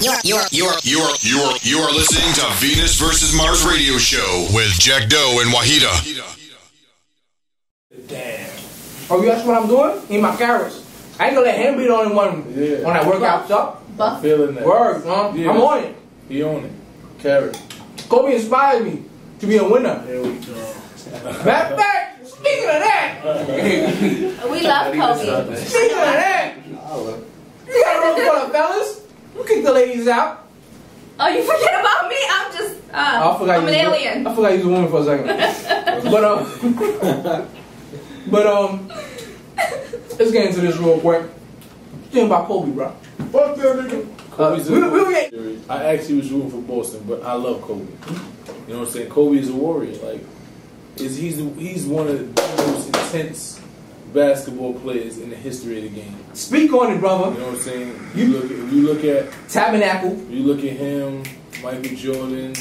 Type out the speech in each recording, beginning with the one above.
You're listening to Venus versus Mars Radio Show with Jakk Doe and Waheeda. Damn. Oh, you ask what I'm doing? Eat my carrots. I ain't gonna let him be the only one on that workout stuff. I'm feeling that. Word, yeah. I'm on it. He on it. Carrot. Kobe inspired me to be a winner. There we go. Matter of fact, speaking of that, we love Kobe. Speaking of that, you got a room full of fellas. You kick the ladies out. Oh, you forget about me? I'm just, I'm an alien. I forgot you was a woman for a second. Let's get into this real quick. Think about Kobe, bro. Fuck that nigga. I actually was rooting for Boston, but I love Kobe. You know what I'm saying? Kobe is a warrior. Like, he's one of the most intense basketball players in the history of the game. Speak on it, brother. You know what I'm saying? You look at Tabernacle. You look at him, Michael Jordan.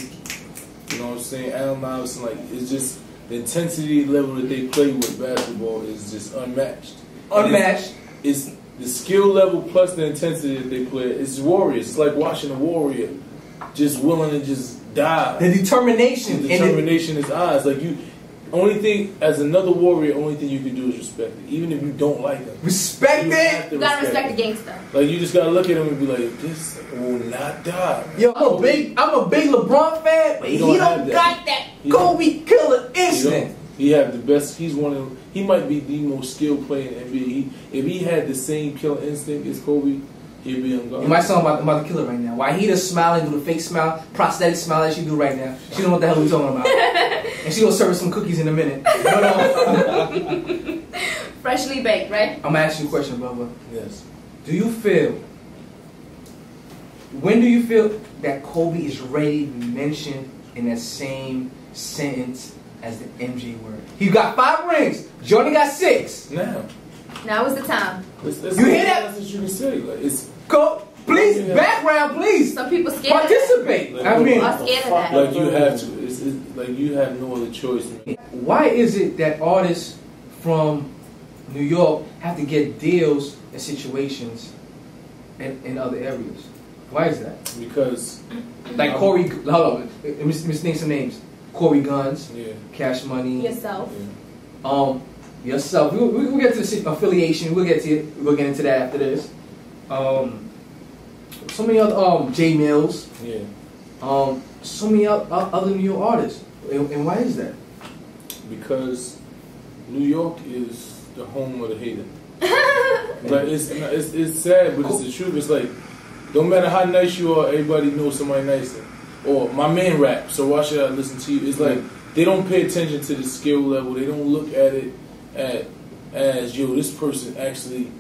You know what I'm saying? Allen Iverson. Like, it's just the intensity level that they play with basketball is just unmatched. Unmatched. It's the skill level plus the intensity that they play. It's warriors. It's like watching a warrior just willing to just die. The determination. The determination in his eyes. Like, only thing, as another warrior, only thing you can do is respect it. Even if you don't like him. Respect it? You gotta respect the gangster. Like, you just gotta look at him and be like, this will not die. Yo, I'm a big LeBron fan, but he don't got that Kobe killer instinct. He have the best. He might be the most skilled player in the NBA. If he had the same killer instinct as Kobe, he'd be unguardable. My son about to kill her right now. Waheeda's smiling, do the fake smile, prosthetic smile that she do right now. She don't know what the hell we're talking about. And she gonna serve us some cookies in a minute. Freshly baked, right? I'm gonna ask you a question, brother. Yes. When do you feel that Kobe is ready to be mentioned in that same sentence as the MJ word? He got 5 rings. Jordan got 6. Now is the time. You hear that? That's what you can say. Like, it's please, background, please. Some people scared participate. Of that. I mean, I'm scared of that. Like, you have to. It's like you have no other choice. Why is it that artists from New York have to get deals in situations in other areas? Why is that? Because, like Corey, hold on, let me name some names. Corey Guns, Cash Money, yourself. Yourself. We'll get to the affiliation. We'll get into that after this. So many other J Mills. So many other New York artists. And why is that? Because New York is the home of the hater. Like, it's sad, but it's the truth. It's like, don't matter how nice you are, everybody knows somebody nicer. Or my man rap, so why should I listen to you? It's like they don't pay attention to the skill level. They don't look at it as yo, this person actually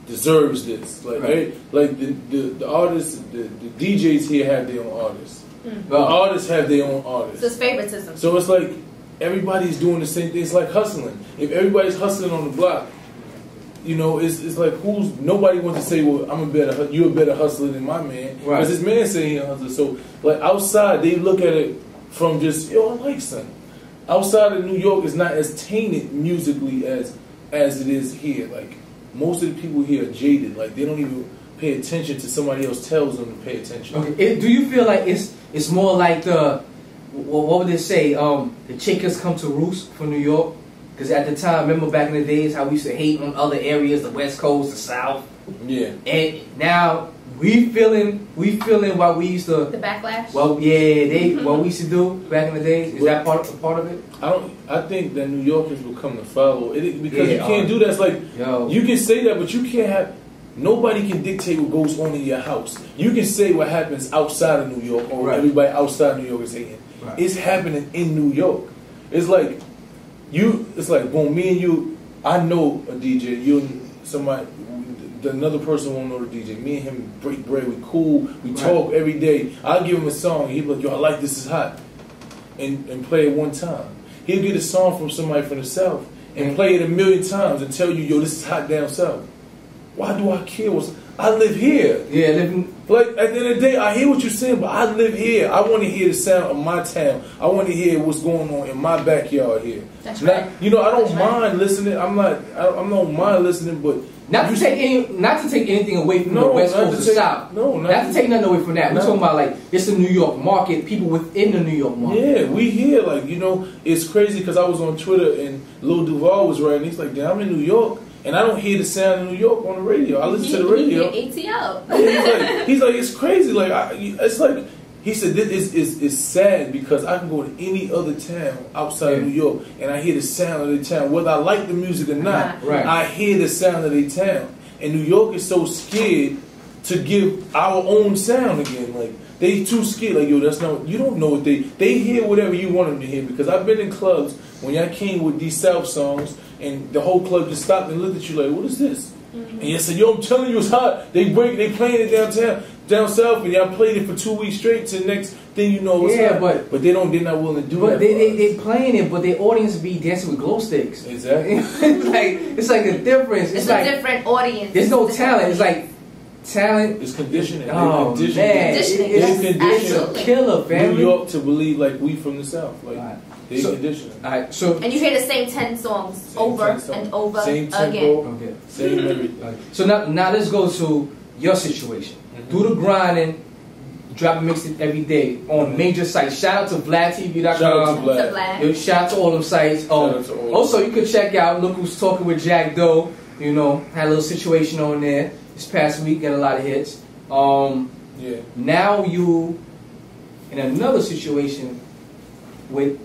deserves this. Like like the artists, the DJs here have their own artists. The artists have their own artists. So it's favoritism. So it's like everybody's doing the same thing. It's like hustling. If everybody's hustling on the block, you know, it's like nobody wants to say, well, you're a better hustler than my man. Because his man saying he's a hustler. So like outside, they look at it from just, yo, I like something. Outside of New York, it's not as tainted musically as it is here. Like, most of the people here are jaded. Like, they don't even pay attention to somebody else tells them to pay attention. Okay. Do you feel like it's more like what would they say? The chickens come to roost for New York? Because at the time, remember back in the days how we used to hate on other areas, the West Coast, the South. Yeah. And now we feeling what we used to. The backlash. Well, yeah, what we used to do back in the days. Is that part of it? I think that New Yorkers will come to follow it because you can't do that. It's like you can say that, but you can't have. Nobody can dictate what goes on in your house. You can say what happens outside of New York, or everybody outside New York is hating. It's happening in New York. It's like. It's like, boom, me and you, I know a DJ, you and somebody, another person won't know the DJ. Me and him break bread, we cool, we talk every day. I'll give him a song, he'll be like, yo, I like This Is Hot, and play it one time. He'll get a song from somebody from the South and play it 1,000,000 times and tell you, yo, this is hot down south. Why do I care? I live here. Yeah, living. Like, at the end of the day, I hear what you're saying, but I live here. I want to hear the sound of my town. I want to hear what's going on in my backyard here. That's right. You know, I don't mind listening. I don't mind listening, but not to take anything away from the West Coast of the South. No, not to take nothing away from that. We're talking about like it's the New York market, people within the New York market. Yeah, we here. Like, you know, it's crazy because I was on Twitter and Lil Duval was writing. He's like, "Damn, I'm in New York." And I don't hear the sound of New York on the radio. I listen to the radio. ATL. He's like, it's crazy. Like, it's like, he said, this is sad because I can go to any other town outside of New York and I hear the sound of the town. Whether I like the music or not, I hear the sound of the town. And New York is so scared to give our own sound again. Like, they too scared. Like, yo, that's not, you don't know what they hear whatever you want them to hear. Because I've been in clubs when y'all came with these South songs and the whole club just stopped and looked at you like, what is this? And you said, yo, I'm telling you it's hot. They playing it down south, and y'all played it for 2 weeks straight to the next thing you know it's hot. But they're not willing to do that. But they playing it, but their audience be dancing with glow sticks. Exactly. it's like a difference. It's like a different audience. There's no talent. It's like talent. It's conditioning. Oh, man. It's a killer, family. New York to believe like we from the South. Like, they conditioning. And you hear the same 10 songs over and over same again. Tempo, same everything. So now let's go to your situation. Do the grinding, drop a mixtape every day on major sites. Shout out to VladTV.com. Shout out to Vlad. Shout out to all them sites. Also, you could check out Look Who's Talking with Jakk Doe. You know, had a little situation on there this past week, got a lot of hits. Now you in another situation with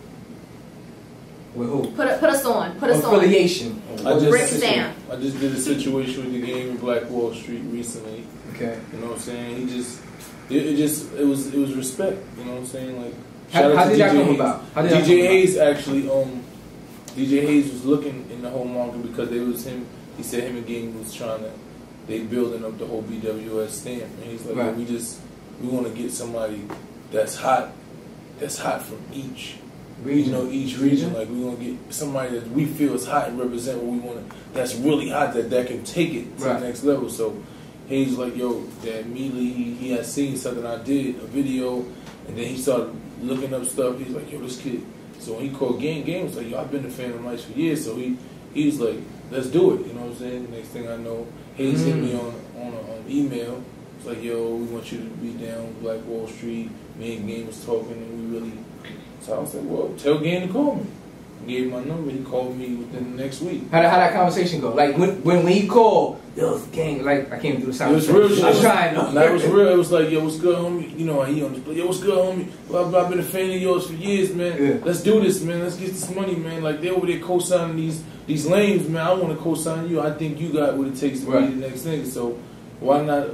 who? Put us on. Affiliation. I just did a situation with the game in Black Wall Street recently. Okay. You know what I'm saying? It was respect. You know what I'm saying? Like, how did that come about? DJ Hayes actually DJ Hayes was looking in the whole market because they was him. He said him and Game was they building up the whole BWS stamp, and he's like, we want to get somebody that's hot from each region. You know, each region. Like, we want to get somebody that we feel is hot and represent what we want. That's really hot that can take it to the next level. So Hayes was like, yo, that immediately he had seen something I did, a video, and then he started looking up stuff. He's like, yo, this kid. So when he called Game was like, yo, I've been a fan of Mice for years. So he was like, let's do it. You know what I'm saying? Next thing I know, Hayes hit me on email. It's like, yo, we want you to be down Black Wall Street. Me and Game was talking, and we really. So I was like, well, tell Game to call me. I gave him my number. He called me within the next week. How that conversation go? Like when he called, yo, Gang, like I can't even do the sound. It was real. I was trying. It was real. It was like, yo, what's good, homie? You know, he on this. Yo, what's good, homie? Well, I've been a fan of yours for years, man. Yeah. Let's do this, man. Let's get this money, man. Like, they over there co-signing these lanes, man. I want to co-sign you. I think you got what it takes to be the next nigga. So why not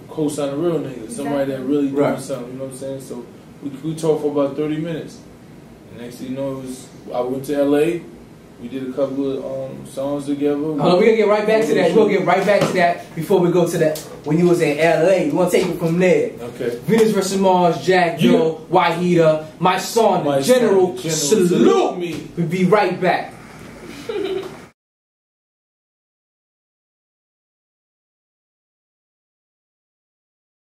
co-sign a real nigga? Somebody that really doing something. You know what I'm saying? So we talked for about 30 minutes. Next thing you know, I went to LA. We did a couple of songs together. We're gonna get right back to that. We'll get right back to that before we go to that. When you was in LA, we want to take it from there. Okay. Venus vs. Mars, Jakk Doe Waheeda, Mysonne, General, salute me. We'll be right back.